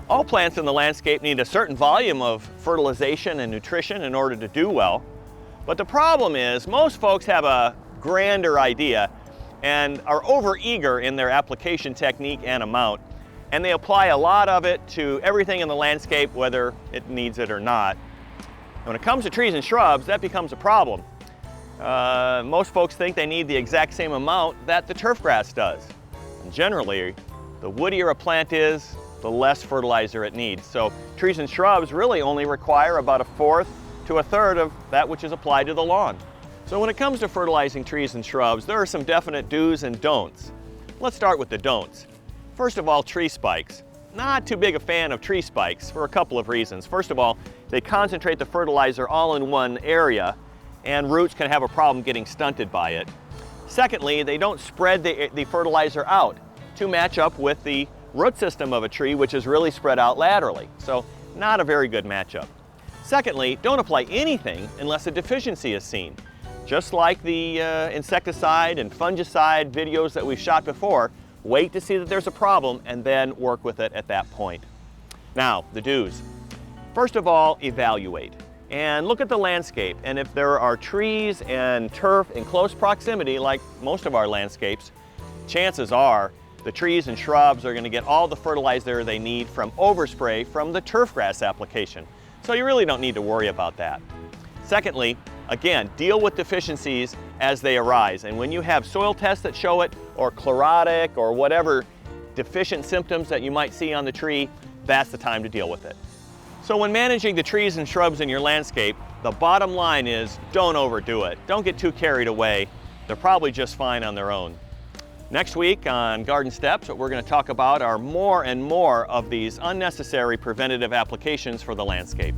All plants in the landscape need a certain volume of fertilization and nutrition in order to do well. But the problem is most folks have a grander idea and are overeager in their application technique and amount, and they apply a lot of it to everything in the landscape, whether it needs it or not. When it comes to trees and shrubs, that becomes a problem. Most folks think they need the exact same amount that the turf grass does. And generally, the woodier a plant is, the less fertilizer it needs. So trees and shrubs really only require about 1/4 to 1/3 of that which is applied to the lawn. So when it comes to fertilizing trees and shrubs, there are some definite do's and don'ts. Let's start with the don'ts. First of all, tree spikes. Not too big a fan of tree spikes for a couple of reasons. First of all, they concentrate the fertilizer all in one area, and roots can have a problem getting stunted by it. Secondly, they don't spread the fertilizer out to match up with the root system of a tree, which is really spread out laterally. So not a very good matchup. Secondly, don't apply anything unless a deficiency is seen. Just like the insecticide and fungicide videos that we've shot before, wait to see that there's a problem and then work with it at that point. Now, the do's. First of all, evaluate and look at the landscape. And if there are trees and turf in close proximity, like most of our landscapes, chances are the trees and shrubs are going to get all the fertilizer they need from overspray from the turf grass application. So you really don't need to worry about that. Secondly, again, deal with deficiencies as they arise. And when you have soil tests that show it, or chlorotic, or whatever deficient symptoms that you might see on the tree, that's the time to deal with it. So when managing the trees and shrubs in your landscape, the bottom line is don't overdo it. Don't get too carried away. They're probably just fine on their own. Next week on Garden Steps, what we're going to talk about are more and more of these unnecessary preventative applications for the landscape.